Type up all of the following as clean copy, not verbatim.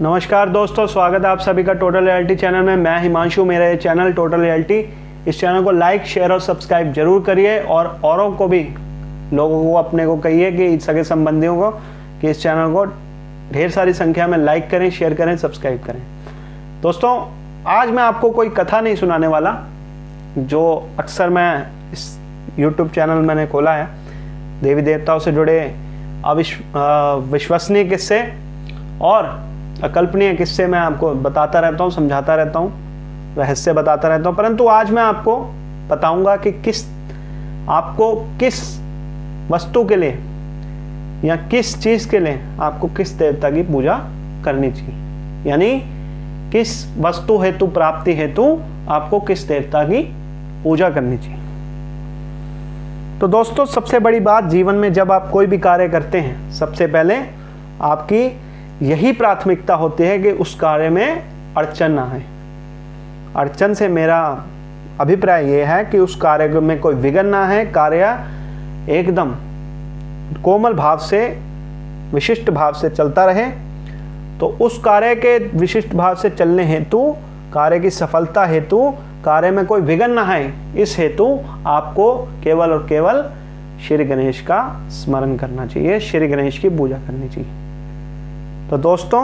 नमस्कार दोस्तों, स्वागत है आप सभी का टोटल रियलिटी चैनल में। मैं हिमांशु, मेरा ये चैनल टोटल रियलिटी। इस चैनल को लाइक, शेयर और सब्सक्राइब जरूर करिए और औरों को भी, लोगों को, अपने को कहिए कि सगे संबंधियों को कि इस चैनल को ढेर सारी संख्या में लाइक करें, शेयर करें, सब्सक्राइब करें। दोस्तों, आज मैं आपको कोई कथा नहीं सुनाने वाला जो अक्सर मैं इस यूट्यूब चैनल मैंने खोला है। देवी देवताओं से जुड़े विश्वसनीय किस्से और अकल्पनीय किस्से मैं आपको बताता रहता हूँ, समझाता रहता हूँ, रहस्य बताता रहता हूँ। परंतु आज मैं आपको बताऊंगा कि आपको किस वस्तु के लिए या किस चीज़ के लिए आपको किस देवता की पूजा करनी चाहिए, यानी किस वस्तु हेतु, प्राप्ति हेतु आपको किस देवता की पूजा करनी चाहिए। तो दोस्तों, सबसे बड़ी बात जीवन में जब आप कोई भी कार्य करते हैं, सबसे पहले आपकी यही प्राथमिकता होती है कि उस कार्य में अड़चन ना आए। अड़चन से मेरा अभिप्राय यह है कि उस कार्य में कोई विघ्न ना है, कार्य एकदम कोमल भाव से, विशिष्ट भाव से चलता रहे। तो उस कार्य के विशिष्ट भाव से चलने हेतु, कार्य की सफलता हेतु, कार्य में कोई विघ्न ना आए, इस हेतु आपको केवल और केवल श्री गणेश का स्मरण करना चाहिए, श्री गणेश की पूजा करनी चाहिए। तो दोस्तों,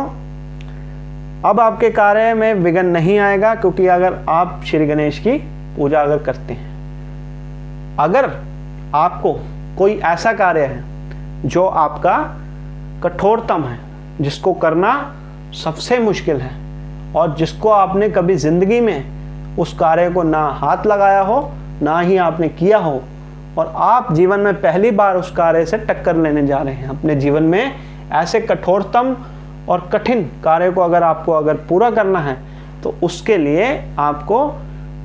अब आपके कार्य में विघ्न नहीं आएगा, क्योंकि अगर आप श्री गणेश की पूजा अगर करते हैं। अगर आपको कोई ऐसा कार्य है जो आपका कठोरतम है, जिसको करना सबसे मुश्किल है और जिसको आपने कभी जिंदगी में उस कार्य को ना हाथ लगाया हो, ना ही आपने किया हो, और आप जीवन में पहली बार उस कार्य से टक्कर लेने जा रहे हैं अपने जीवन में, ऐसे कठोरतम और कठिन कार्य को अगर पूरा करना है, तो उसके लिए आपको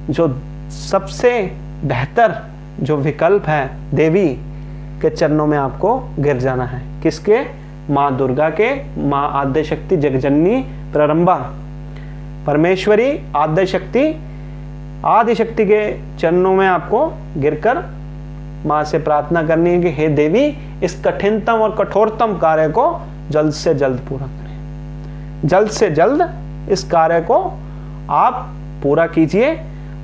जो सबसे बेहतर जो विकल्प है, देवी के चरणों में आपको गिर जाना है। किसके? माँ दुर्गा के, माँ आद्यशक्ति, जगजननी, प्ररंभा, परमेश्वरी, आदिशक्ति के चरणों में आपको गिरकर माँ से प्रार्थना करनी है कि हे देवी, इस कठिनतम और कठोरतम कार्य को जल्द से जल्द पूरा करें। जल्द से जल्द इस कार्य को आप पूरा कीजिए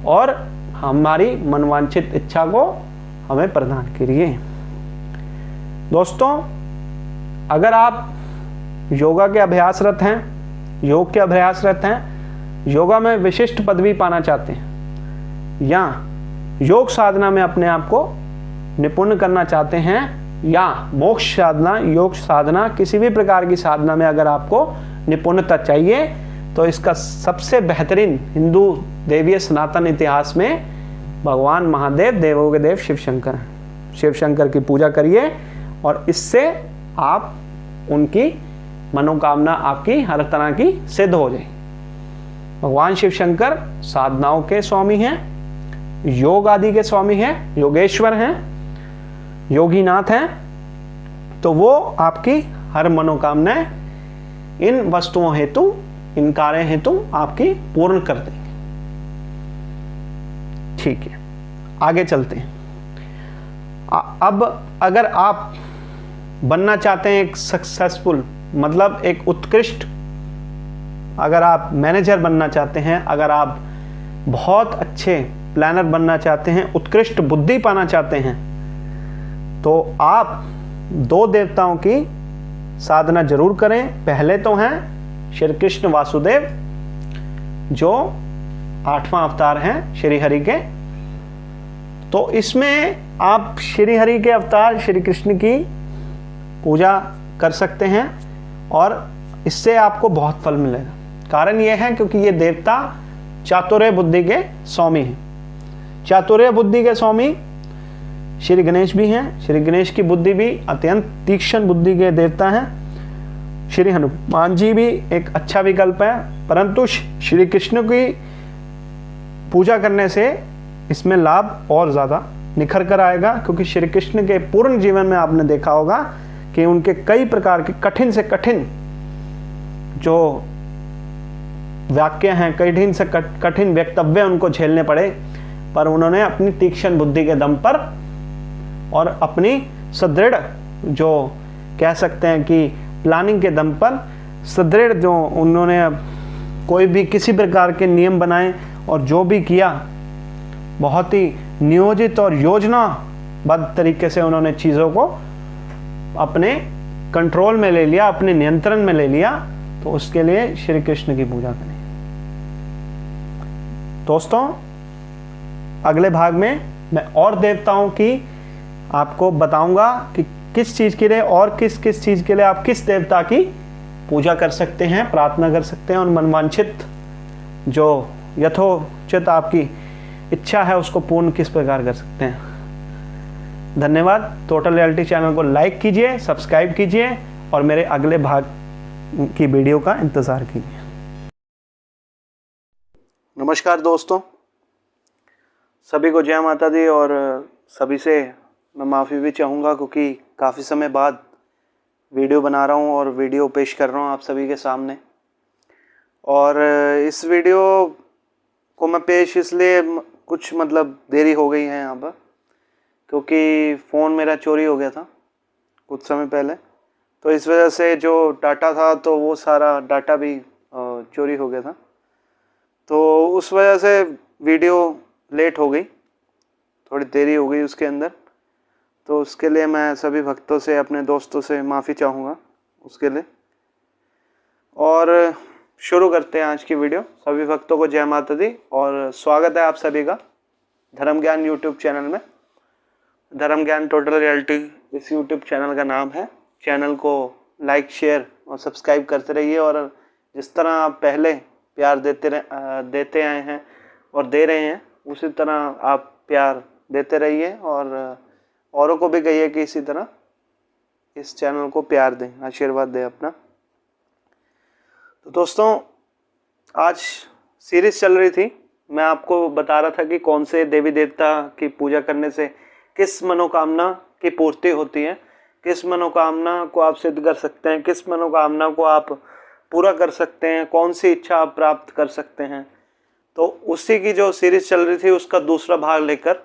और हमारी मनवांछित इच्छा को हमें प्रदान करिए। दोस्तों, अगर आप योगा के अभ्यासरत हैं, योग के अभ्यासरत हैं, योगा में विशिष्ट पदवी पाना चाहते हैं, या योग साधना में अपने आप को निपुण करना चाहते हैं, या मोक्ष साधना, योग साधना, किसी भी प्रकार की साधना में अगर आपको निपुणता चाहिए, तो इसका सबसे बेहतरीन हिंदू देवीय सनातन इतिहास में भगवान महादेव, देवों के देव शिव शंकर हैं। शिव शंकर की पूजा करिए और इससे आप उनकी मनोकामना आपकी हर तरह की सिद्ध हो जाए। भगवान शिव शंकर साधनाओं के स्वामी हैं, योग आदि के स्वामी हैं, योगेश्वर हैं, योगीनाथ हैं। तो वो आपकी हर मनोकामनाएं इन वस्तुओं हेतु, इन कार्य हेतु आपकी पूर्ण कर देंगे। ठीक है, आगे चलते हैं। अब अगर आप बनना चाहते हैं एक सक्सेसफुल, मतलब एक उत्कृष्ट, अगर आप मैनेजर बनना चाहते हैं, अगर आप बहुत अच्छे प्लानर बनना चाहते हैं, उत्कृष्ट बुद्धि पाना चाहते हैं, तो आप दो देवताओं की साधना जरूर करें। पहले तो हैं श्री कृष्ण वासुदेव, जो 8वां अवतार हैं श्री हरि के। तो इसमें आप श्री हरि के अवतार श्री कृष्ण की पूजा कर सकते हैं और इससे आपको बहुत फल मिलेगा। कारण यह है क्योंकि ये देवता चातुर्य बुद्धि के स्वामी हैं। चातुर्य बुद्धि के स्वामी श्री गणेश भी हैं। श्री गणेश की बुद्धि भी अत्यंत तीक्ष्ण बुद्धि के देवता हैं। श्री हनुमान जी भी एक अच्छा विकल्प है, परंतु श्री कृष्ण की पूजा करने से इसमें लाभ और ज़्यादा निखर कर आएगा, क्योंकि श्री कृष्ण के पूर्ण जीवन में आपने देखा होगा कि उनके कई प्रकार के कठिन से कठिन जो वाक्य हैं, कठिन से कठिन वक्तव्य उनको झेलने पड़े, पर उन्होंने अपनी तीक्ष्ण बुद्धि के दम पर और अपनी सुदृढ़, जो कह सकते हैं कि प्लानिंग के दम पर सुदृढ़, जो उन्होंने कोई भी किसी प्रकार के नियम बनाए और जो भी किया बहुत ही नियोजित और योजनाबद्ध तरीके से उन्होंने चीज़ों को अपने कंट्रोल में ले लिया, अपने नियंत्रण में ले लिया, तो उसके लिए श्री कृष्ण की पूजा करें। दोस्तों, अगले भाग में मैं और देवताओं की आपको बताऊंगा कि किस चीज़ के लिए और किस किस चीज़ के लिए आप किस देवता की पूजा कर सकते हैं, प्रार्थना कर सकते हैं, और मनवांछित जो यथोचित आपकी इच्छा है उसको पूर्ण किस प्रकार कर सकते हैं। धन्यवाद। टोटल रियलिटी चैनल को लाइक कीजिए, सब्सक्राइब कीजिए और मेरे अगले भाग की वीडियो का इंतज़ार कीजिए। नमस्कार दोस्तों, सभी को जय माता दी। और सभी से मैं माफ़ी भी चाहूँगा क्योंकि काफ़ी समय बाद वीडियो बना रहा हूँ और वीडियो पेश कर रहा हूँ आप सभी के सामने। और इस वीडियो को मैं पेश इसलिए कुछ देरी हो गई है यहाँ पर, क्योंकि फ़ोन मेरा चोरी हो गया था कुछ समय पहले, तो इस वजह से जो डाटा था तो वो सारा डाटा भी चोरी हो गया था, तो उस वजह से वीडियो लेट हो गई, थोड़ी देरी हो गई उसके अंदर। तो उसके लिए मैं सभी भक्तों से, अपने दोस्तों से माफ़ी चाहूँगा उसके लिए। और शुरू करते हैं आज की वीडियो। सभी भक्तों को जय माता दी और स्वागत है आप सभी का धर्म ज्ञान यूट्यूब चैनल में। धर्म ज्ञान टोटल रियलिटी इस यूट्यूब चैनल का नाम है। चैनल को लाइक, शेयर और सब्सक्राइब करते रहिए, और जिस तरह आप पहले प्यार देते आए हैं और दे रहे हैं, उसी तरह आप प्यार देते रहिए और औरों को भी कहिए कि इसी तरह इस चैनल को प्यार दें, आशीर्वाद दें अपना। तो दोस्तों, आज सीरीज चल रही थी, मैं आपको बता रहा था कि कौन से देवी देवता की पूजा करने से किस मनोकामना की पूर्ति होती है, किस मनोकामना को आप सिद्ध कर सकते हैं, किस मनोकामना को आप पूरा कर सकते हैं, कौन सी इच्छा आप प्राप्त कर सकते हैं। तो उसी की जो सीरीज चल रही थी उसका दूसरा भाग लेकर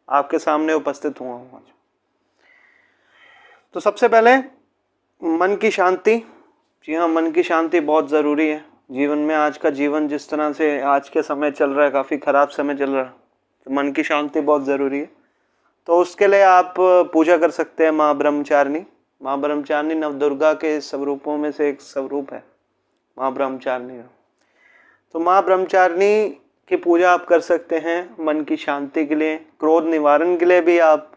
आपके सामने उपस्थित हुआ हूँ आज। तो सबसे पहले मन की शांति। जी हाँ, मन की शांति बहुत ज़रूरी है जीवन में। आज का जीवन जिस तरह से आज के समय चल रहा है, काफ़ी ख़राब समय चल रहा है, तो मन की शांति बहुत ज़रूरी है। तो उसके लिए आप पूजा कर सकते हैं माँ ब्रह्मचारिणी। माँ ब्रह्मचारिणी नवदुर्गा के स्वरूपों में से एक स्वरूप है माँ ब्रह्मचारिणी। तो माँ ब्रह्मचारिणी की पूजा आप कर सकते हैं मन की शांति के लिए, क्रोध निवारण के लिए भी। आप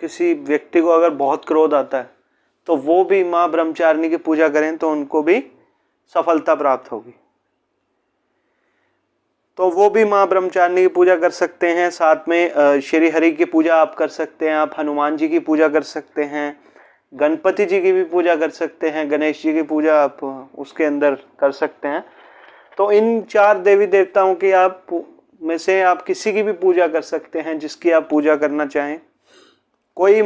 किसी व्यक्ति को अगर बहुत क्रोध आता है तो वो भी माँ ब्रह्मचारिणी की पूजा करें तो उनको भी सफलता प्राप्त होगी। तो वो भी माँ ब्रह्मचारिणी की पूजा कर सकते हैं। साथ में श्री हरि की पूजा आप कर सकते हैं, आप हनुमान जी की पूजा कर सकते हैं, गणपति जी की भी पूजा कर सकते हैं, गणेश जी की पूजा आप उसके अंदर कर सकते हैं। तो इन 4 देवी देवताओं की आप में से आप किसी की भी पूजा कर सकते हैं, जिसकी आप पूजा करना चाहें। कोई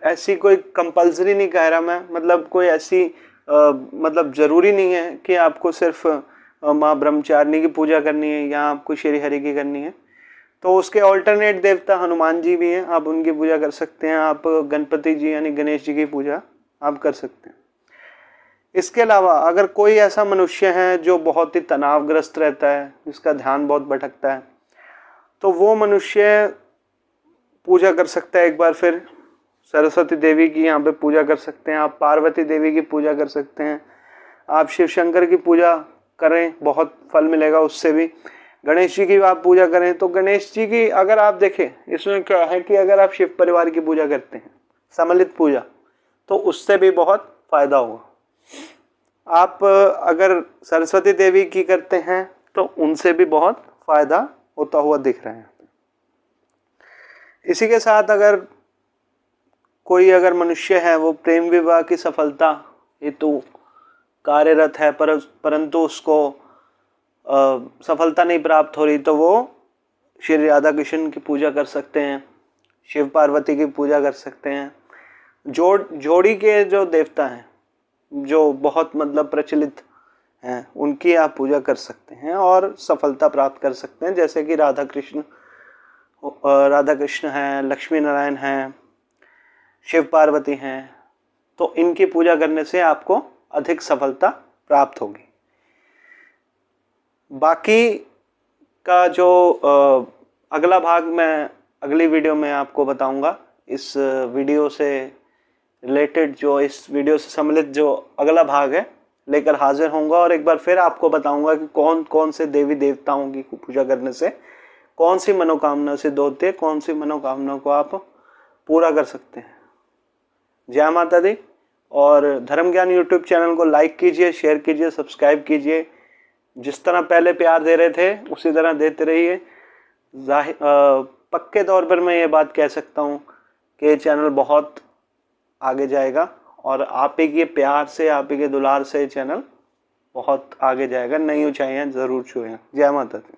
ऐसी कोई कंपल्सरी नहीं कह रहा मैं, कोई ऐसी ज़रूरी नहीं है कि आपको सिर्फ माँ ब्रह्मचारिणी की पूजा करनी है या आपको श्री हरि की करनी है। तो उसके ऑल्टरनेट देवता हनुमान जी भी हैं, आप उनकी पूजा कर सकते हैं। आप गणपति जी यानी गणेश जी की पूजा आप कर सकते हैं। इसके अलावा अगर कोई ऐसा मनुष्य है जो बहुत ही तनावग्रस्त रहता है, जिसका ध्यान बहुत भटकता है, तो वो मनुष्य पूजा कर सकता है एक बार फिर सरस्वती देवी की यहाँ पे पूजा कर सकते हैं। आप पार्वती देवी की पूजा कर सकते हैं। आप शिव शंकर की पूजा करें, बहुत फल मिलेगा उससे भी। गणेश जी की आप पूजा करें तो गणेश जी की अगर आप देखें, इसमें क्या है कि अगर आप शिव परिवार की पूजा करते हैं, सम्मिलित पूजा, तो उससे भी बहुत फायदा होगा। आप अगर सरस्वती देवी की करते हैं तो उनसे भी बहुत फायदा होता हुआ दिख रहा है। इसी के साथ अगर मनुष्य है वो प्रेम विवाह की सफलता हेतु कार्यरत है परंतु उसको सफलता नहीं प्राप्त हो रही, तो वो श्री राधा कृष्ण की पूजा कर सकते हैं, शिव पार्वती की पूजा कर सकते हैं। जोड़ी के जो देवता हैं जो बहुत प्रचलित हैं, उनकी आप पूजा कर सकते हैं और सफलता प्राप्त कर सकते हैं। जैसे कि राधा कृष्ण हैं, लक्ष्मी नारायण हैं, शिव पार्वती हैं। तो इनकी पूजा करने से आपको अधिक सफलता प्राप्त होगी। बाकी का जो अगला भाग मैं अगली वीडियो में आपको बताऊंगा। इस वीडियो से रिलेटेड, जो इस वीडियो से सम्मिलित जो अगला भाग है लेकर हाजिर होऊंगा, और एक बार फिर आपको बताऊंगा कि कौन कौन से देवी देवताओं की पूजा करने से कौन सी मनोकामना सिद्ध होती है, कौन सी मनोकामना को आप पूरा कर सकते हैं। जय माता दी। और धर्म ज्ञान यूट्यूब चैनल को लाइक कीजिए, शेयर कीजिए, सब्सक्राइब कीजिए। जिस तरह पहले प्यार दे रहे थे उसी तरह देते रहिए। पक्के तौर पर मैं ये बात कह सकता हूँ कि ये चैनल बहुत आगे जाएगा, और आप ही के प्यार से, आप ही के दुलार से ये चैनल बहुत आगे जाएगा, नई ऊंचाइयां जरूर छुएगा। जय माता दी।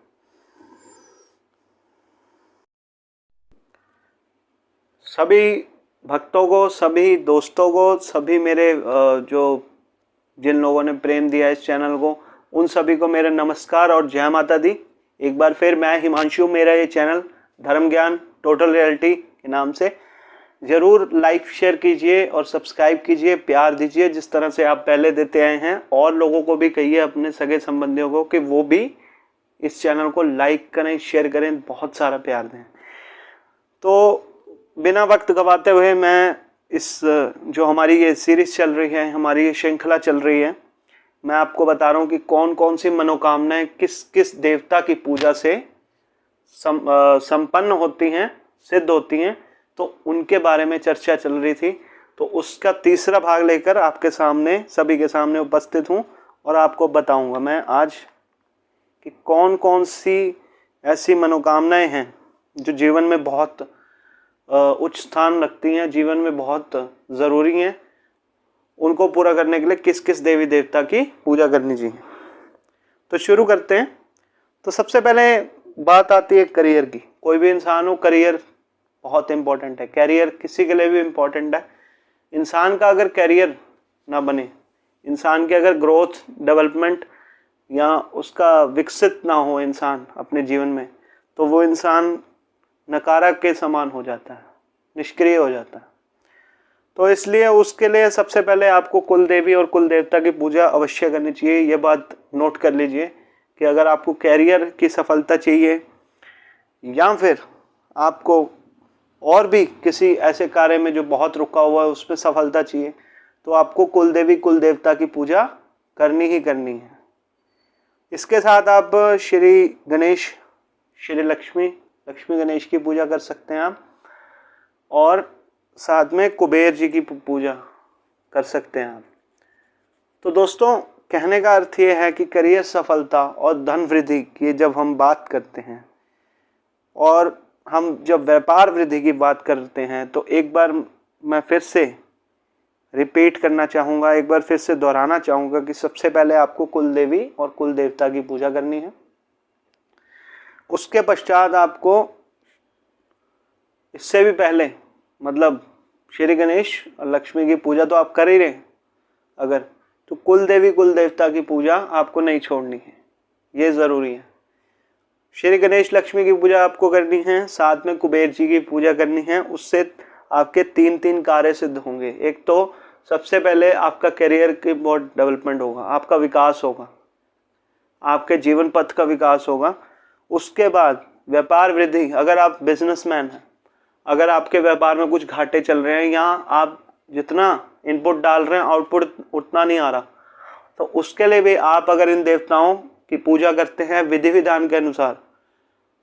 सभी भक्तों को, सभी दोस्तों को, सभी मेरे जो जिन लोगों ने प्रेम दिया इस चैनल को, उन सभी को मेरा नमस्कार और जय माता दी। एक बार फिर मैं हिमांशु, मेरा ये चैनल धर्म ज्ञान टोटल रियलिटी के नाम से, ज़रूर लाइक शेयर कीजिए और सब्सक्राइब कीजिए, प्यार दीजिए जिस तरह से आप पहले देते आए हैं। और लोगों को भी कहिए, अपने सगे संबंधियों को, कि वो भी इस चैनल को लाइक करें, शेयर करें, बहुत सारा प्यार दें। तो बिना वक्त गवाते हुए मैं इस जो हमारी ये सीरीज चल रही है, हमारी ये श्रृंखला चल रही है, मैं आपको बता रहा हूँ कि कौन कौन सी मनोकामनाएं किस किस देवता की पूजा से संपन्न होती हैं, सिद्ध होती हैं, तो उनके बारे में चर्चा चल रही थी। तो उसका तीसरा भाग लेकर आपके सामने, सभी के सामने उपस्थित हूँ और आपको बताऊंगा मैं आज कि कौन कौन सी ऐसी मनोकामनाएं हैं जो जीवन में बहुत उच्च स्थान रखती हैं, जीवन में बहुत ज़रूरी हैं। उनको पूरा करने के लिए किस किस देवी देवता की पूजा करनी चाहिए। तो शुरू करते हैं। तो सबसे पहले बात आती है करियर की। कोई भी इंसान हो, करियर बहुत इम्पोर्टेंट है। कैरियर किसी के लिए भी इम्पोर्टेंट है। इंसान का अगर कैरियर ना बने, इंसान की अगर ग्रोथ, डेवलपमेंट या उसका विकसित ना हो इंसान अपने जीवन में, तो वो इंसान नकारक के समान हो जाता है, निष्क्रिय हो जाता है। तो इसलिए उसके लिए सबसे पहले आपको कुल देवी और कुल देवता की पूजा अवश्य करनी चाहिए। ये बात नोट कर लीजिए कि अगर आपको कैरियर की सफलता चाहिए या फिर आपको और भी किसी ऐसे कार्य में जो बहुत रुका हुआ है उसमें सफलता चाहिए, तो आपको कुल देवी कुल देवता की पूजा करनी ही करनी है। इसके साथ आप श्री गणेश, श्री लक्ष्मी गणेश की पूजा कर सकते हैं आप, और साथ में कुबेर जी की पूजा कर सकते हैं आप। तो दोस्तों, कहने का अर्थ ये है कि करियर सफलता और धन वृद्धि की जब हम बात करते हैं और हम जब व्यापार वृद्धि की बात करते हैं, तो एक बार मैं फिर से रिपीट करना चाहूँगा, एक बार फिर से दोहराना चाहूँगा कि सबसे पहले आपको कुल देवी और कुल देवता की पूजा करनी है। उसके पश्चात आपको, इससे भी पहले, मतलब श्री गणेश और लक्ष्मी की पूजा तो आप कर ही रहे हैं अगर, तो कुल देवी कुल देवता की पूजा आपको नहीं छोड़नी है, ये ज़रूरी है। श्री गणेश लक्ष्मी की पूजा आपको करनी है, साथ में कुबेर जी की पूजा करनी है। उससे आपके तीन कार्य सिद्ध होंगे। एक तो सबसे पहले आपका करियर की बहुत डेवलपमेंट होगा, आपका विकास होगा, आपके जीवन पथ का विकास होगा। उसके बाद व्यापार वृद्धि। अगर आप बिजनेसमैन हैं, अगर आपके व्यापार में कुछ घाटे चल रहे हैं या आप जितना इनपुट डाल रहे हैं आउटपुट उतना नहीं आ रहा, तो उसके लिए भी आप अगर इन देवताओं की पूजा करते हैं विधि विधान के अनुसार,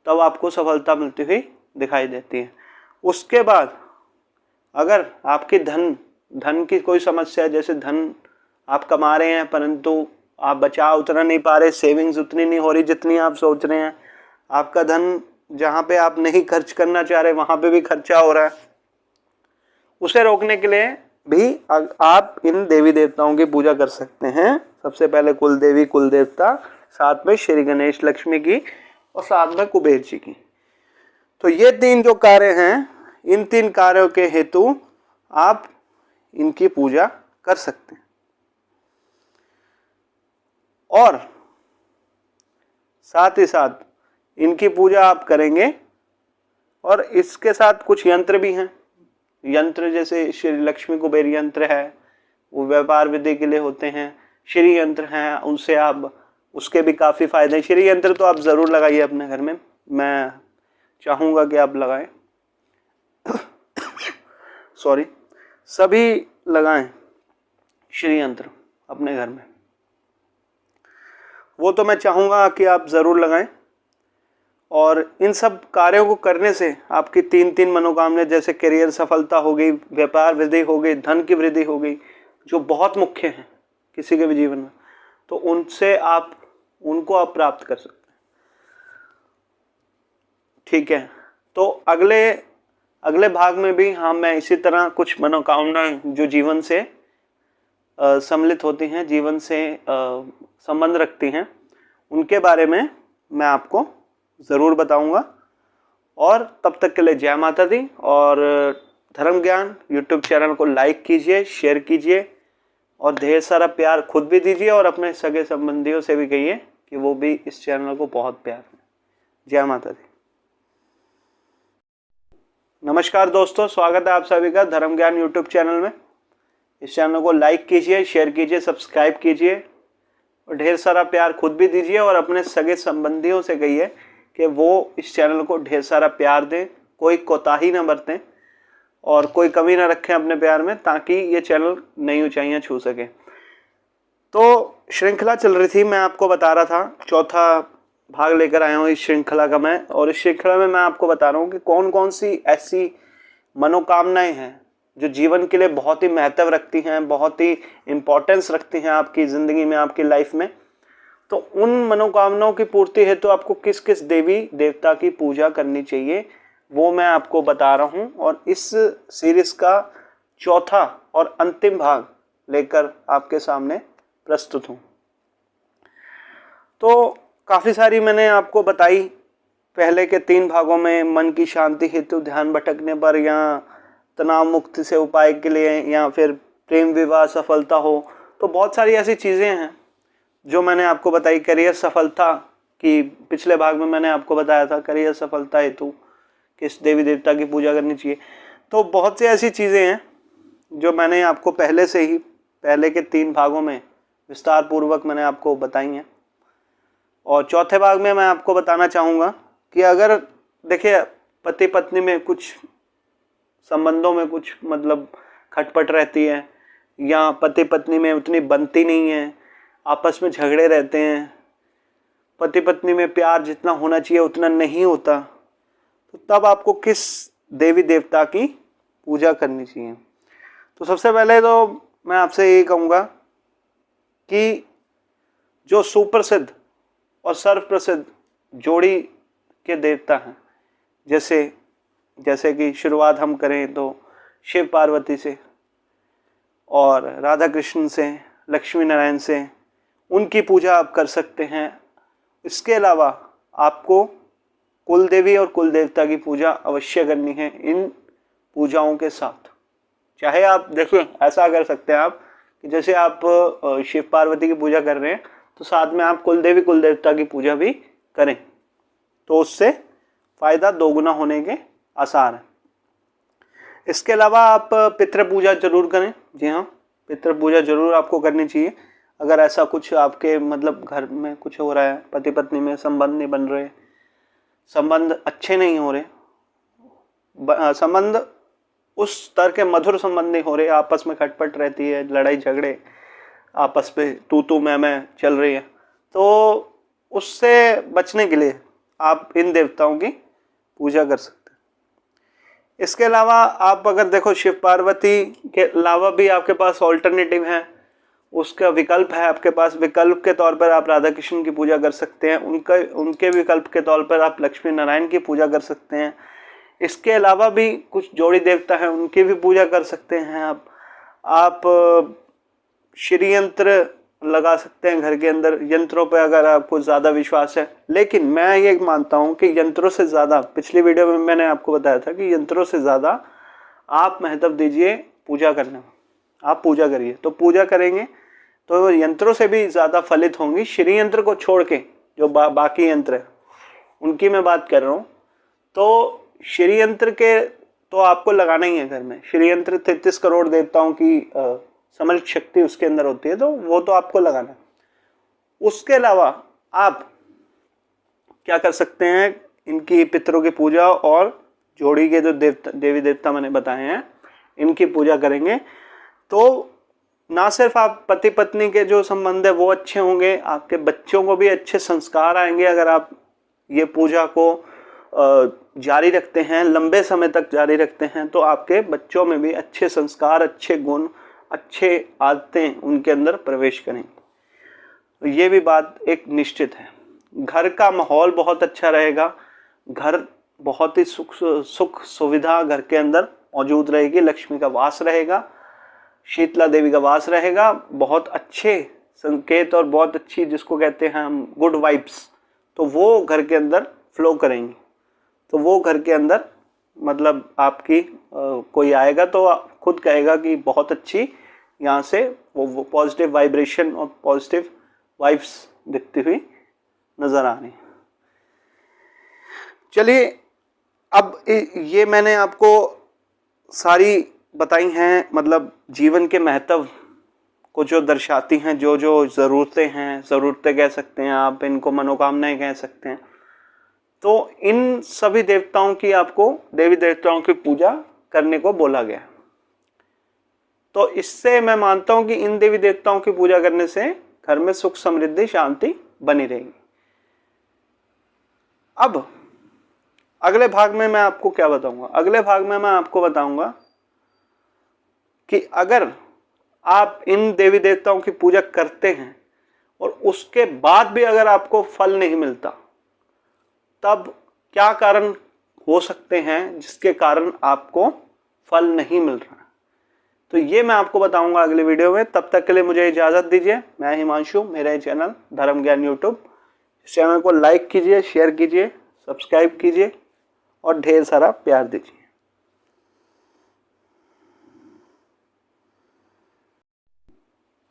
तब आपको सफलता मिलती हुई दिखाई देती है। उसके बाद अगर आपकी धन की कोई समस्या है, जैसे धन आप कमा रहे हैं परंतु आप बचा उतना नहीं पा रहे, सेविंग्स उतनी नहीं हो रही जितनी आप सोच रहे हैं, आपका धन जहाँ पे आप नहीं खर्च करना चाह रहे वहाँ पे भी खर्चा हो रहा है, उसे रोकने के लिए भी आप इन देवी देवताओं की पूजा कर सकते हैं। सबसे पहले कुल देवी कुल देवता, साथ में श्री गणेश लक्ष्मी की और साथ में कुबेर जी की। तो ये तीन जो कार्य हैं, इन तीन कार्यों के हेतु आप इनकी पूजा कर सकते हैं। और साथ ही साथ इनकी पूजा आप करेंगे, और इसके साथ कुछ यंत्र भी हैं। यंत्र जैसे श्री लक्ष्मी कुबेर यंत्र है, वो व्यापार विधि के लिए होते हैं। श्री यंत्र हैं, उनसे आप उसके भी काफ़ी फायदे हैं। श्री यंत्र तो आप ज़रूर लगाइए अपने घर में, मैं चाहूँगा कि आप लगाएं। सॉरी, सभी लगाएं श्री यंत्र अपने घर में, वो तो मैं चाहूँगा कि आप ज़रूर लगाएं। और इन सब कार्यों को करने से आपकी 3 मनोकामनाएं, जैसे करियर सफलता हो गई, व्यापार वृद्धि हो गई, धन की वृद्धि हो गई, जो बहुत मुख्य हैं किसी के भी जीवन में, तो उनसे उनको आप प्राप्त कर सकते हैं। ठीक है, तो अगले भाग में भी मैं इसी तरह कुछ मनोकामनाएं जो जीवन से सम्मिलित होती हैं, जीवन से संबंध रखती हैं, उनके बारे में मैं आपको ज़रूर बताऊंगा। और तब तक के लिए जय माता दी। और धर्म ज्ञान यूट्यूब चैनल को लाइक कीजिए, शेयर कीजिए और ढेर सारा प्यार खुद भी दीजिए और अपने सगे संबंधियों से भी कहिए कि वो भी इस चैनल को बहुत प्यार दें। जय माता दी। नमस्कार दोस्तों, स्वागत है आप सभी का धर्म ज्ञान यूट्यूब चैनल में। इस चैनल को लाइक कीजिए, शेयर कीजिए, सब्सक्राइब कीजिए और ढेर सारा प्यार खुद भी दीजिए और अपने सगे संबंधियों से कहिए कि वो इस चैनल को ढेर सारा प्यार दें, कोई कोताही ना बरतें और कोई कमी ना रखें अपने प्यार में, ताकि ये चैनल नई ऊंचाइयां छू सके। तो श्रृंखला चल रही थी, मैं आपको बता रहा था, चौथा भाग लेकर आया हूँ इस श्रृंखला का मैं। और इस श्रृंखला में मैं आपको बता रहा हूँ कि कौन कौन सी ऐसी मनोकामनाएं हैं जो जीवन के लिए बहुत ही महत्व रखती हैं, बहुत ही इम्पोर्टेंस रखती हैं आपकी ज़िंदगी में, आपकी लाइफ में। तो उन मनोकामनाओं की पूर्ति हेतु तो आपको किस किस देवी देवता की पूजा करनी चाहिए, वो मैं आपको बता रहा हूँ। और इस सीरीज का चौथा और अंतिम भाग लेकर आपके सामने प्रस्तुत हूँ। तो काफ़ी सारी मैंने आपको बताई पहले के 3 भागों में, मन की शांति हेतु ध्यान भटकने पर, या तनाव मुक्ति से उपाय के लिए, या फिर प्रेम विवाह सफलता हो। तो बहुत सारी ऐसी चीज़ें हैं जो मैंने आपको बताई। करियर सफलता की पिछले भाग में मैंने आपको बताया था, करियर सफलता हेतु किस देवी देवता की पूजा करनी चाहिए। तो बहुत सी ऐसी चीज़ें हैं जो मैंने आपको पहले के 3 भागों में विस्तार पूर्वक मैंने आपको बताई हैं। और चौथे भाग में मैं आपको बताना चाहूँगा कि अगर देखिए पति पत्नी में कुछ संबंधों में कुछ मतलब खटपट रहती है, या पति पत्नी में उतनी बनती नहीं है, आपस में झगड़े रहते हैं, पति पत्नी में प्यार जितना होना चाहिए उतना नहीं होता, तो तब आपको किस देवी देवता की पूजा करनी चाहिए। तो सबसे पहले तो मैं आपसे यही कहूँगा कि जो सुप्रसिद्ध और सर्वप्रसिद्ध जोड़ी के देवता हैं, जैसे कि शुरुआत हम करें तो शिव पार्वती से और राधा कृष्ण से, लक्ष्मी नारायण से, उनकी पूजा आप कर सकते हैं। इसके अलावा आपको कुल देवी और कुल देवता की पूजा अवश्य करनी है इन पूजाओं के साथ। चाहे आप देखिए ऐसा कर सकते हैं आप कि जैसे आप शिव पार्वती की पूजा कर रहे हैं तो साथ में आप कुल देवी कुल देवता की पूजा भी करें, तो उससे फायदा दोगुना होने के आसार हैं। इसके अलावा आप पितृ पूजा जरूर करें। जी हाँ, पितृ पूजा जरूर आपको करनी चाहिए। अगर ऐसा कुछ आपके मतलब घर में कुछ हो रहा है, पति पत्नी में संबंध नहीं बन रहे, संबंध अच्छे नहीं हो रहे, संबंध उस स्तर के मधुर संबंध नहीं हो रहे, आपस में खटपट रहती है, लड़ाई झगड़े आपस में तू मैं चल रही है, तो उससे बचने के लिए आप इन देवताओं की पूजा कर सकते हैं। इसके अलावा आप अगर देखो शिव पार्वती के अलावा भी आपके पास ऑल्टरनेटिव है, उसका विकल्प है आपके पास। विकल्प के तौर पर आप राधा कृष्ण की पूजा कर सकते हैं, उनके विकल्प के तौर पर आप लक्ष्मी नारायण की पूजा कर सकते हैं। इसके अलावा भी कुछ जोड़ी देवता हैं, उनकी भी पूजा कर सकते हैं आप श्री यंत्र लगा सकते हैं घर के अंदर, यंत्रों पे अगर आपको ज़्यादा विश्वास है। लेकिन मैं ये मानता हूँ कि यंत्रों से ज़्यादा, पिछली वीडियो में मैंने आपको बताया था कि यंत्रों से ज़्यादा आप महत्व दीजिए पूजा करने में। आप पूजा करिए, तो पूजा करेंगे तो यंत्रों से भी ज़्यादा फलित होंगी। श्री यंत्र को छोड़ के जो बाकी यंत्र है उनकी मैं बात कर रहा हूँ। तो श्री यंत्र के तो आपको लगाना ही है घर में। श्री यंत्र 33 करोड़ देवताओं की समझ शक्ति उसके अंदर होती है, तो वो तो आपको लगाना है। उसके अलावा आप क्या कर सकते हैं, इनकी पितरों की पूजा और जोड़ी के जो देवी देवता मैंने बताए हैं इनकी पूजा करेंगे तो ना सिर्फ आप पति पत्नी के जो संबंध है वो अच्छे होंगे, आपके बच्चों को भी अच्छे संस्कार आएंगे। अगर आप ये पूजा को जारी रखते हैं, लंबे समय तक जारी रखते हैं, तो आपके बच्चों में भी अच्छे संस्कार, अच्छे गुण, अच्छे आदतें उनके अंदर प्रवेश करेंगे। तो ये भी बात एक निश्चित है। घर का माहौल बहुत अच्छा रहेगा, घर बहुत ही सुख सुविधा घर के अंदर मौजूद रहेगी, लक्ष्मी का वास रहेगा, शीतला देवी का वास रहेगा, बहुत अच्छे संकेत और बहुत अच्छी जिसको कहते हैं हम गुड वाइब्स, तो वो घर के अंदर फ्लो करेंगी। तो वो घर के अंदर मतलब आपकी कोई आएगा तो खुद कहेगा कि बहुत अच्छी यहाँ से वो पॉजिटिव वाइब्रेशन और पॉजिटिव वाइब्स दिखती हुई नजर आ रही। चलिए, अब ये मैंने आपको सारी बताई हैं, मतलब जीवन के महत्व को जो दर्शाती हैं, जो जो ज़रूरतें हैं, ज़रूरतें कह सकते हैं आप, इनको मनोकामनाएं कह सकते हैं। तो इन सभी देवताओं की आपको देवी देवताओं की पूजा करने को बोला गया। तो इससे मैं मानता हूं कि इन देवी देवताओं की पूजा करने से घर में सुख समृद्धि शांति बनी रहेगी। अब अगले भाग में मैं आपको क्या बताऊंगा, अगले भाग में मैं आपको बताऊंगा कि अगर आप इन देवी देवताओं की पूजा करते हैं और उसके बाद भी अगर आपको फल नहीं मिलता, तब क्या कारण हो सकते हैं जिसके कारण आपको फल नहीं मिल रहा। तो ये मैं आपको बताऊंगा अगले वीडियो में। तब तक के लिए मुझे इजाजत दीजिए। मैं हिमांशु, मेरा ये चैनल धर्म ज्ञान यूट्यूब, इस चैनल को लाइक कीजिए, शेयर कीजिए, सब्सक्राइब कीजिए और ढेर सारा प्यार दीजिए।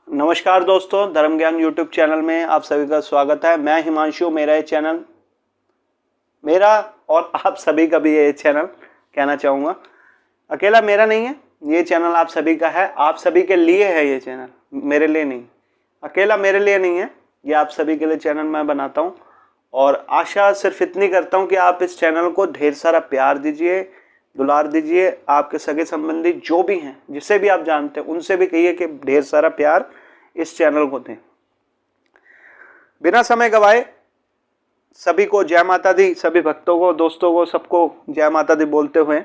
नमस्कार दोस्तों, धर्म ज्ञान यूट्यूब चैनल में आप सभी का स्वागत है। मैं हिमांशु, मेरा ये चैनल मेरा और आप सभी का भी ये चैनल कहना चाहूँगा, अकेला मेरा नहीं है, ये चैनल आप सभी का है, आप सभी के लिए है ये चैनल, मेरे लिए नहीं, अकेला मेरे लिए नहीं है, ये आप सभी के लिए चैनल मैं बनाता हूँ। और आशा सिर्फ इतनी करता हूँ कि आप इस चैनल को ढेर सारा प्यार दीजिए, दुलार दीजिए। आपके सगे संबंधी जो भी हैं, जिसे भी आप जानते हैं, उनसे भी कहिए कि ढेर सारा प्यार इस चैनल को दें। बिना समय गवाए सभी को जय माता दी, सभी भक्तों को, दोस्तों को, सबको जय माता दी बोलते हुए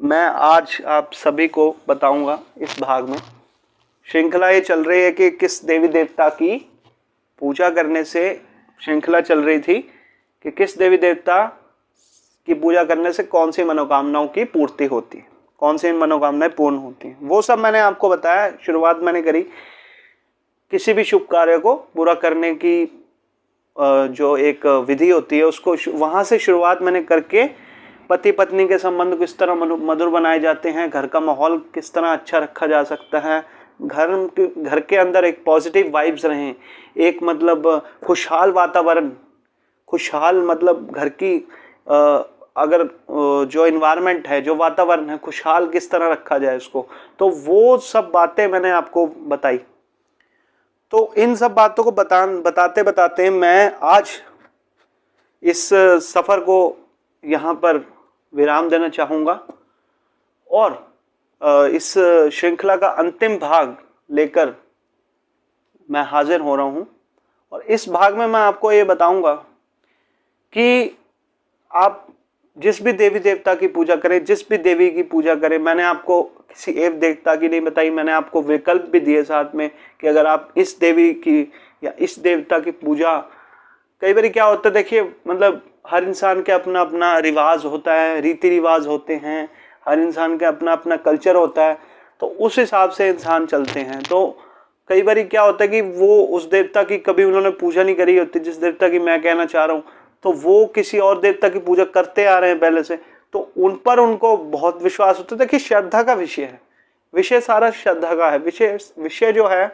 मैं आज आप सभी को बताऊंगा, इस भाग में श्रृंखला ये चल रही है कि किस देवी देवता की पूजा करने से, श्रृंखला चल रही थी कि किस देवी देवता की पूजा करने से कौन सी मनोकामनाओं की पूर्ति होती है, कौन सी मनोकामनाएं पूर्ण होती हैं, वो सब मैंने आपको बताया। शुरुआत मैंने करी किसी भी शुभ कार्य को पूरा करने की जो एक विधि होती है, उसको वहाँ से शुरुआत मैंने करके पति पत्नी के संबंध किस तरह मधुर बनाए जाते हैं, घर का माहौल किस तरह अच्छा रखा जा सकता है, घर के अंदर एक पॉजिटिव वाइब्स रहें, एक मतलब खुशहाल वातावरण, खुशहाल मतलब घर की अगर जो इन्वायरमेंट है, जो वातावरण है, खुशहाल किस तरह रखा जाए उसको, तो वो सब बातें मैंने आपको बताई। तो इन सब बातों को बताते बताते मैं आज इस सफ़र को यहाँ पर विराम देना चाहूँगा और इस श्रृंखला का अंतिम भाग लेकर मैं हाजिर हो रहा हूँ। और इस भाग में मैं आपको ये बताऊँगा कि आप जिस भी देवी देवता की पूजा करें, जिस भी देवी की पूजा करें, मैंने आपको किसी एक देवता की नहीं बताई, मैंने आपको विकल्प भी दिए साथ में कि अगर आप इस देवी की या इस देवता की पूजा, कई बार क्या होता है, देखिए मतलब हर इंसान के अपना अपना रिवाज होता है, रीति रिवाज होते हैं, हर इंसान का अपना अपना कल्चर होता है, तो उस हिसाब से इंसान चलते हैं। तो कई बार क्या होता है कि वो उस देवता की कभी उन्होंने पूजा नहीं करी होती, जिस देवता की मैं कहना चाह रहा हूँ, तो वो किसी और देवता की पूजा करते आ रहे हैं पहले से, तो उन पर उनको बहुत विश्वास होता है। देखिए श्रद्धा का विषय है, विषय सारा श्रद्धा का है, विषय जो है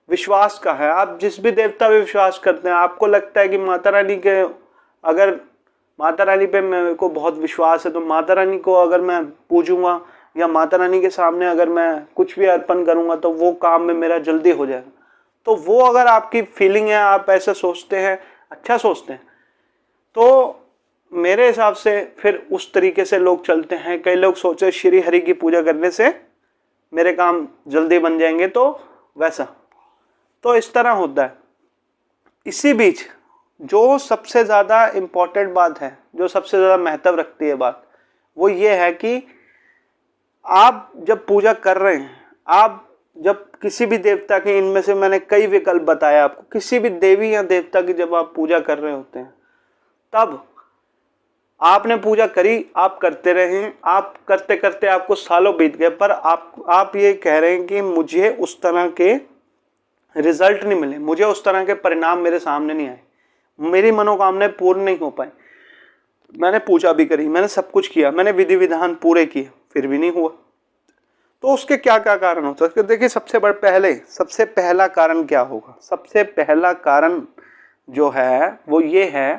विश्वास का है। आप जिस भी देवता पे विश्वास करते हैं, आपको लगता है कि माता रानी के, अगर माता रानी पे मेरे को बहुत विश्वास है तो माता रानी को अगर मैं पूजूंगा, या माता रानी के सामने अगर मैं कुछ भी अर्पण करूंगा तो वो काम में मेरा जल्दी हो जाएगा। तो वो अगर आपकी फीलिंग है, आप ऐसा सोचते हैं, अच्छा सोचते हैं, तो मेरे हिसाब से फिर उस तरीके से लोग चलते हैं। कई लोग सोचे श्री हरि की पूजा करने से मेरे काम जल्दी बन जाएंगे, तो वैसा तो इस तरह होता है। इसी बीच जो सबसे ज़्यादा इम्पोर्टेंट बात है, जो सबसे ज़्यादा महत्व रखती है बात, वो ये है कि आप जब पूजा कर रहे हैं, आप जब किसी भी देवता की, इनमें से मैंने कई विकल्प बताए आपको, किसी भी देवी या देवता की जब आप पूजा कर रहे होते हैं, तब आपने पूजा करी, आप करते रहे, आप करते करते आपको सालों बीत गए, पर आप ये कह रहे हैं कि मुझे उस तरह के रिजल्ट नहीं मिले, मुझे उस तरह के परिणाम मेरे सामने नहीं आए, मेरी मनोकामनाएं पूर्ण नहीं हो पाई। मैंने पूजा भी करी, मैंने सब कुछ किया, मैंने विधि विधान पूरे किए, फिर भी नहीं हुआ। तो उसके क्या क्या कारण हो सकते? देखिए, सबसे पहला कारण क्या होगा? सबसे पहला कारण जो है वो ये है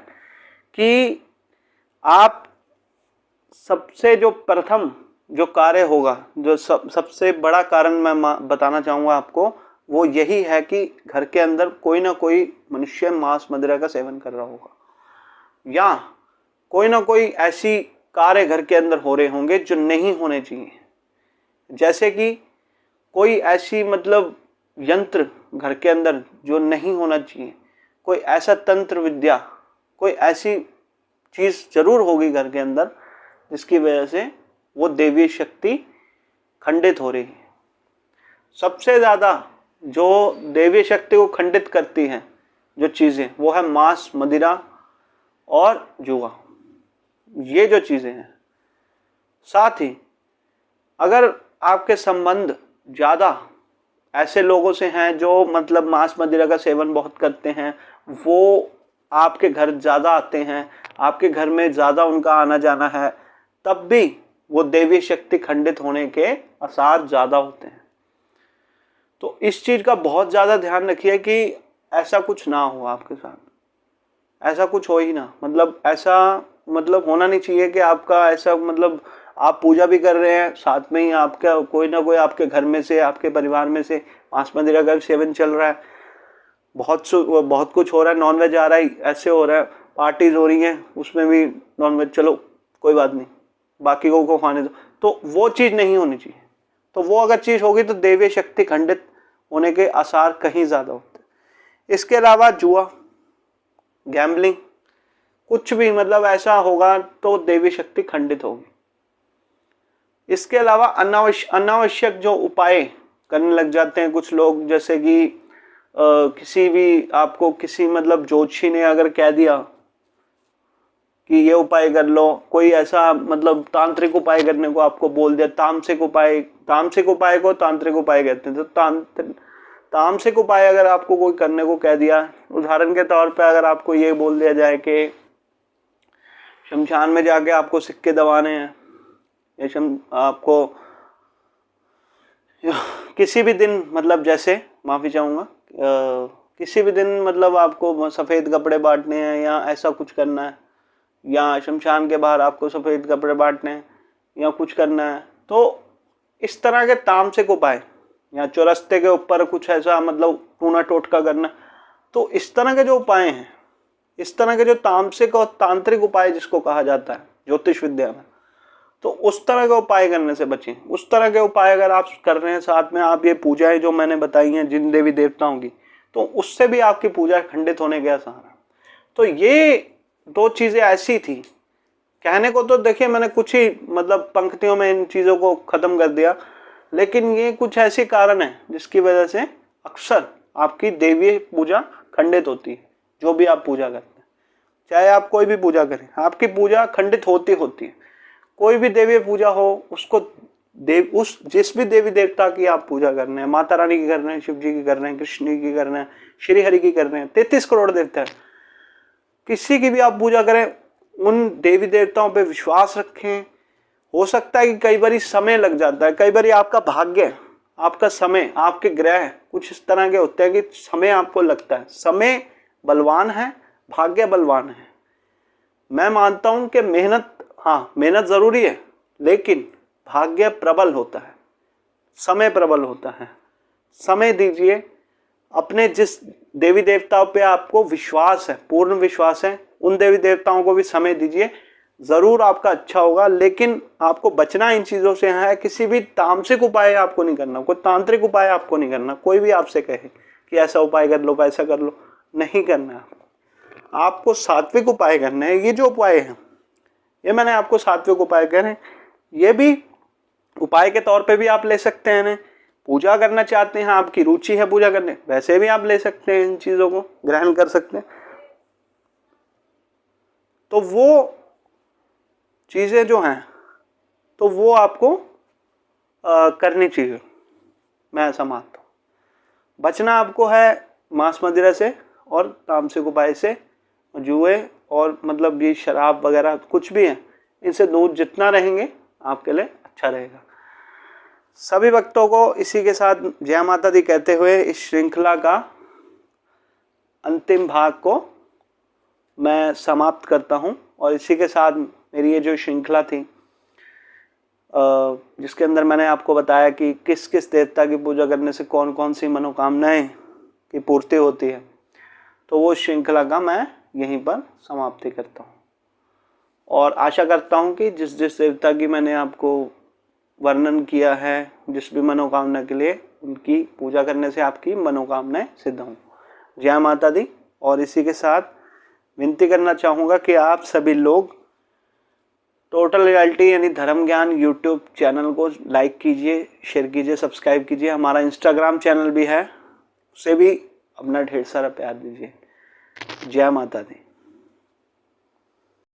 कि आप सबसे जो प्रथम जो कार्य होगा, जो सबसे बड़ा कारण मैं बताना चाहूँगा आपको, वो यही है कि घर के अंदर कोई ना कोई मनुष्य मांस मदिरा का सेवन कर रहा होगा, या कोई ना कोई ऐसी कार्य घर के अंदर हो रहे होंगे जो नहीं होने चाहिए। जैसे कि कोई ऐसी मतलब यंत्र घर के अंदर जो नहीं होना चाहिए, कोई ऐसा तंत्र विद्या, कोई ऐसी चीज़ जरूर होगी घर के अंदर जिसकी वजह से वो देवी शक्ति खंडित हो रही है। सबसे ज़्यादा जो देवी शक्ति को खंडित करती हैं जो चीज़ें, वो है मांस मदिरा और जुआ, ये जो चीज़ें हैं। साथ ही अगर आपके संबंध ज़्यादा ऐसे लोगों से हैं जो मतलब मांस मदिरा का सेवन बहुत करते हैं, वो आपके घर ज़्यादा आते हैं, आपके घर में ज़्यादा उनका आना जाना है, तब भी वो देवी शक्ति खंडित होने के आसार ज़्यादा होते हैं। तो इस चीज़ का बहुत ज़्यादा ध्यान रखिए कि ऐसा कुछ ना हो आपके साथ, ऐसा कुछ हो ही ना। मतलब ऐसा मतलब होना नहीं चाहिए कि आपका ऐसा मतलब आप पूजा भी कर रहे हैं, साथ में ही आपका कोई ना कोई आपके घर में से, आपके परिवार में से मांस मदिरा का सेवन चल रहा है, बहुत कुछ हो रहा है, नॉनवेज आ रहा है, ऐसे हो रहा है, पार्टीज हो रही हैं उसमें भी नॉनवेज, चलो कोई बात नहीं, बाकी को खाने दो, तो वो चीज़ नहीं होनी चाहिए। तो वो अगर चीज़ होगी तो देवी शक्ति खंडित होने के आसार कहीं ज़्यादा होते हैं। इसके अलावा जुआ, गैम्बलिंग, कुछ भी मतलब ऐसा होगा तो देवी शक्ति खंडित होगी। इसके अलावा अनावश्यक जो उपाय करने लग जाते हैं कुछ लोग, जैसे कि किसी भी आपको किसी मतलब ज्योतिषी ने अगर कह दिया कि ये उपाय कर लो, कोई ऐसा मतलब तांत्रिक उपाय करने को आपको बोल दिया, तामसिक उपाय को तांत्रिक उपाय कहते हैं। तो तामसिक उपाय अगर आपको कोई करने को कह दिया, उदाहरण के तौर पे अगर आपको ये बोल दिया जाए कि शमशान में जाके आपको सिक्के दबाने हैं, या आपको किसी भी दिन मतलब जैसे माफ़ी चाहूँगा, किसी भी दिन मतलब आपको सफ़ेद कपड़े बांटने हैं या ऐसा कुछ करना है, या शमशान के बाहर आपको सफ़ेद कपड़े बांटने हैं या कुछ करना है, तो इस तरह के तामसिक उपाय, या चौरस्ते के ऊपर कुछ ऐसा मतलब टूना टोटका करना, तो इस तरह के जो उपाय हैं, इस तरह के जो तामसिक और तांत्रिक उपाय जिसको कहा जाता है ज्योतिष विद्या में, तो उस तरह के उपाय करने से बचें। उस तरह के उपाय अगर आप कर रहे हैं, साथ में आप ये पूजाएं जो मैंने बताई हैं जिन देवी देवताओं की, तो उससे भी आपकी पूजा खंडित होने के आसार है। तो ये दो चीज़ें ऐसी थी, कहने को तो देखिए मैंने कुछ ही मतलब पंक्तियों में इन चीज़ों को ख़त्म कर दिया, लेकिन ये कुछ ऐसे कारण है जिसकी वजह से अक्सर आपकी देवी पूजा खंडित होती है। जो भी आप पूजा करते हैं, चाहे आप कोई भी पूजा करें, आपकी पूजा खंडित होती है। कोई भी देवी पूजा हो, उसको जिस भी देवी देवता की आप पूजा कर रहे हैं, माता रानी की कर रहे हैं, शिव जी की कर रहे हैं, कृष्ण की कर रहे हैं, श्री हरि की कर रहे हैं, 33 करोड़ देवता है, किसी की भी आप पूजा करें, उन देवी देवताओं पे विश्वास रखें। हो सकता है कि कई बार समय लग जाता है, कई बार आपका भाग्य, आपका समय, आपके ग्रह कुछ इस तरह के होते हैं कि समय आपको लगता है। समय बलवान है, भाग्य बलवान है। मैं मानता हूं कि मेहनत, हाँ मेहनत ज़रूरी है, लेकिन भाग्य प्रबल होता है, समय प्रबल होता है। समय दीजिए, अपने जिस देवी देवताओं पे आपको विश्वास है, पूर्ण विश्वास है, उन देवी देवताओं को भी समय दीजिए, जरूर आपका अच्छा होगा। लेकिन आपको बचना इन चीजों से है, किसी भी तामसिक उपाय आपको नहीं करना, कोई तांत्रिक उपाय आपको नहीं करना। कोई भी आपसे कहे कि ऐसा उपाय कर लो, वैसा कर लो, नहीं करना है। आपको सात्विक उपाय करने हैं। ये जो उपाय हैं, ये मैंने आपको सात्विक उपाय कह रहे हैं, ये भी उपाय के तौर पे भी आप ले सकते हैं। पूजा करना चाहते हैं, आपकी रुचि है पूजा करने, वैसे भी आप ले सकते हैं, इन चीजों को ग्रहण कर सकते हैं। तो वो चीजें जो हैं, तो वो आपको करनी चाहिए, मैं ऐसा मानता हूँ। बचना आपको है मांस मदिरा से और तामसिक उपाय से, जुए और मतलब ये शराब वगैरह कुछ भी है, इनसे दूर जितना रहेंगे आपके लिए अच्छा रहेगा। सभी भक्तों को इसी के साथ जय माता दी कहते हुए इस श्रृंखला का अंतिम भाग को मैं समाप्त करता हूं। और इसी के साथ मेरी ये जो श्रृंखला थी, जिसके अंदर मैंने आपको बताया कि किस किस देवता की पूजा करने से कौन कौन सी मनोकामनाएं की पूर्ति होती है, तो वो श्रृंखला का मैं यहीं पर समाप्ति करता हूँ। और आशा करता हूँ कि जिस जिस देवता की मैंने आपको वर्णन किया है, जिस भी मनोकामना के लिए, उनकी पूजा करने से आपकी मनोकामनाएं सिद्ध हों। जय माता दी। और इसी के साथ विनती करना चाहूँगा कि आप सभी लोग टोटल रियलिटी यानी धर्म ज्ञान यूट्यूब चैनल को लाइक कीजिए, शेयर कीजिए, सब्सक्राइब कीजिए। हमारा इंस्टाग्राम चैनल भी है, उसे भी अपना ढेर सारा प्यार दीजिए। जय माता दी।